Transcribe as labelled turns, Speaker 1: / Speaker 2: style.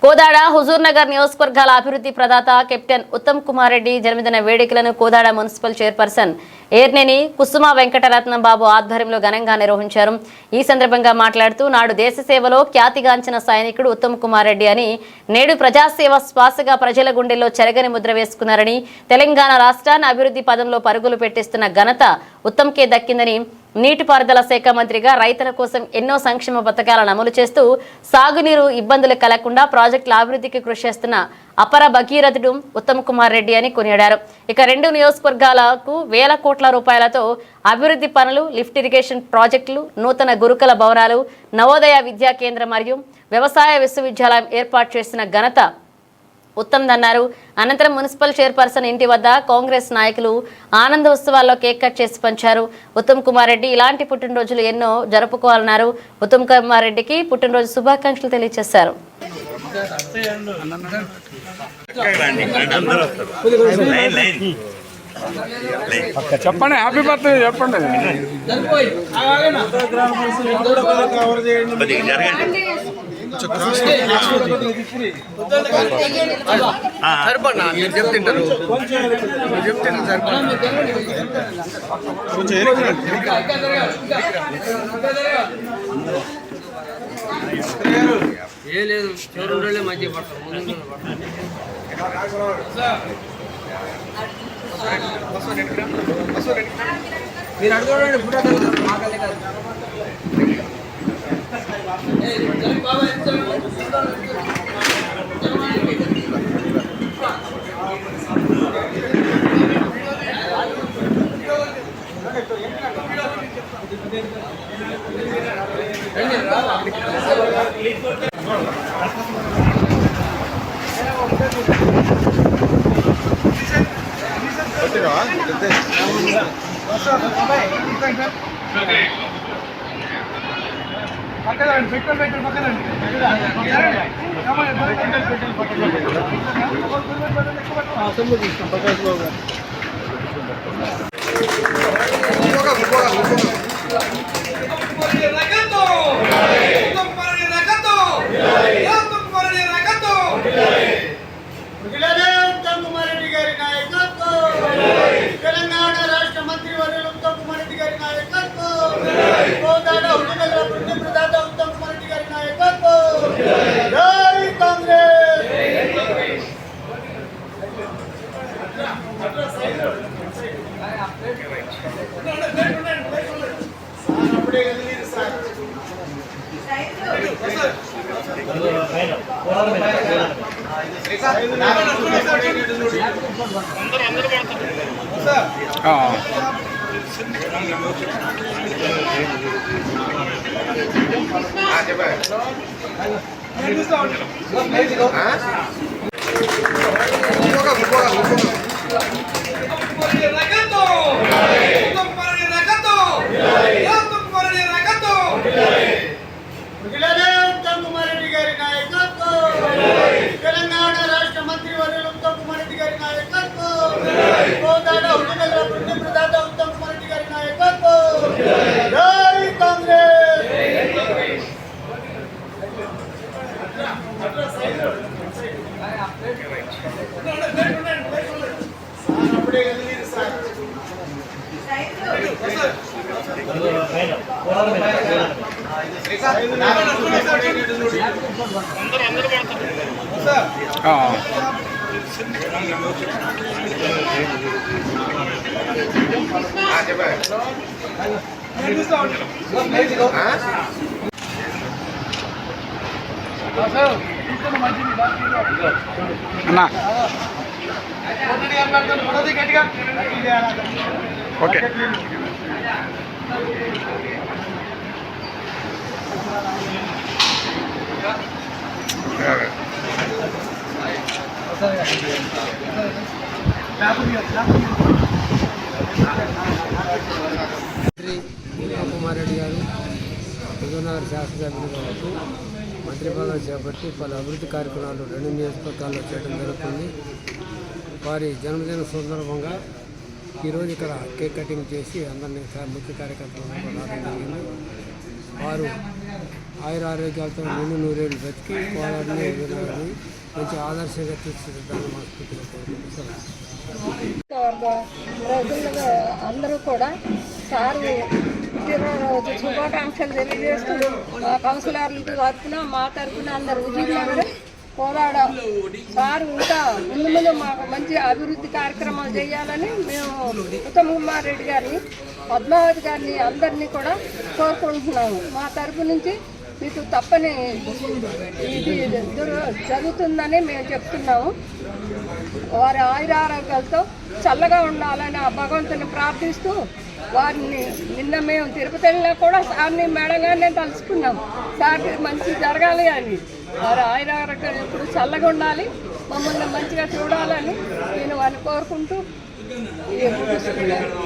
Speaker 1: కోదాడ హుజూర్నగర్ నియోజకవర్గాల అభివృద్ధి ప్రదాత కెప్టెన్ ఉత్తమ్ కుమార్ రెడ్డి జన్మదిన వేడుకలను కోదాడ మున్సిపల్ చైర్పర్సన్ ఏర్నేని కుసుమ వెంకటరత్నం బాబు ఆధ్వర్యంలో ఘనంగా నిర్వహించారు. ఈ సందర్భంగా మాట్లాడుతూ నాడు దేశ సేవలో ఖ్యాతిగాంచిన సైనికుడు ఉత్తమ్ కుమార్ రెడ్డి అని, నేడు ప్రజాసేవ శ్వాసగా ప్రజల గుండెల్లో చెరగని ముద్ర వేసుకున్నారని, తెలంగాణ రాష్ట్రాన్ని అభివృద్ధి పదంలో పరుగులు పెట్టిస్తున్న ఘనత ఉత్తమ్కే దక్కిందని, నీటిపారుదల శాఖ మంత్రిగా రైతుల కోసం ఎన్నో సంక్షేమ పథకాలను అమలు చేస్తూ సాగునీరు ఇబ్బందులు కలగకుండా ప్రాజెక్టుల అభివృద్ధికి కృషి చేస్తున్న అపర భగీరథుడు ఉత్తమ్ కుమార్ రెడ్డి అని కొనియాడారు. ఇక 2 నియోజకవర్గాలకు వేల కోట్ల రూపాయలతో అభివృద్ధి పనులు, లిఫ్ట్ ఇరిగేషన్ ప్రాజెక్టులు, నూతన గురుకుల భవనాలు, నవోదయ విద్యా కేంద్రం మరియు వ్యవసాయ విశ్వవిద్యాలయం ఏర్పాటు చేసిన ఘనత ఉత్తమ్దన్నారు. అనంతరం మున్సిపల్ చైర్పర్సన్ ఇంటి వద్ద కాంగ్రెస్ నాయకులు ఆనందోత్సవాల్లో కేక్ కట్ చేసి పంచారు. ఉత్తమ్ కుమార్ రెడ్డి ఇలాంటి పుట్టినరోజులు ఎన్నో జరుపుకోవాలన్నారు. ఉత్తమ్ కుమార్ రెడ్డికి పుట్టినరోజు శుభాకాంక్షలు తెలియజేశారు.
Speaker 2: చెప్పండి, హ్యాపీ బర్త్డే చెప్పండి.
Speaker 3: సరిపడా మీరు చెప్తుంటారు ఏ లేదు, చోరుండే మధ్య పడతాం. మీరు అడుగుకోండి, ఫోటో మాకలే కాదు.
Speaker 4: తెలంగాణ రాష్ట్ర మంత్రి వర్యులు ఉత్తమ్ కుమార్ రెడ్డి గారి నాయకత్వం, కోదాడ హుజూర్నగర్ అభివృద్ధి ప్రదాత ఉత్తమ్ కుమార్ రెడ్డి గారి నాయకత్వం. జై కాంగ్రెస్. తెలంగాణ రాష్ట్ర మంత్రి వర్యులు ఉత్తమ్ కుమార్ రెడ్డి గారి నాయకత్వం, కోదాడ హుజూర్నగర్ అభివృద్ధి ప్రదాత ఉత్తమ్ కుమార్ రెడ్డి గారి నాయకత్వం. జై కాంగ్రెస్.
Speaker 2: ఓకే.
Speaker 3: ఉత్తమ్ కుమార్ రెడ్డి గారు హుజూర్నగర్ శాసనసభ్యులుగా ఉంటూ మంత్రి పదవి చేపట్టి పలు అభివృద్ధి కార్యక్రమాలు 2 నియోజకవర్గాల్లో చేయడం జరుగుతుంది. వారి జన్మదిన సందర్భంగా ఈరోజు ఇక్కడ కేక్ కటింగ్ చేసి అందరినీ ముఖ్య కార్యకర్తలను రావడం జరిగింది. వారు ఆయురారోగ్యాలతో నిన్ను నూరేళ్ళు బతికి కోలాడిని ఎదురాలని మంచి ఆదర్శంగా తీర్చిదిద్దాలని మనస్ఫూర్తిగా కోరుకుంటున్నాను.
Speaker 5: ప్రజలుగా అందరూ కూడా సారు పుట్టినరోజు శుభాకాంక్షలు తెలియజేస్తూ మా కౌన్సిలర్ల తరఫున మా తరఫున అందరు ఉద్యోగులందరూ కోలాడ సారు ఇంకా ముందు ముందు మాకు మంచి అభివృద్ధి కార్యక్రమాలు చేయాలని మేము ఉత్తమ్ కుమార్ రెడ్డి గారిని పద్మావతి గారిని అందరినీ కూడా కోరుకుంటున్నాము. మా తరఫు నుంచి మీకు తప్పని ఇది జరుగుతుందని మేము చెప్తున్నాము. వారి ఆయురారోగ్యాలతో చల్లగా ఉండాలని ఆ భగవంతుని ప్రార్థిస్తూ వారిని నిన్న మేము తిరుపతి వెళ్ళినా కూడా సార్ని మేడంగానే తలుచుకున్నాం. సార్కి మంచి జరగాలి అని, వారి ఆయురారోగ్యాలు ఎప్పుడు చల్లగా ఉండాలి, మమ్మల్ని మంచిగా చూడాలని నేను వారిని కోరుకుంటూ ముగిస్తున్నాను.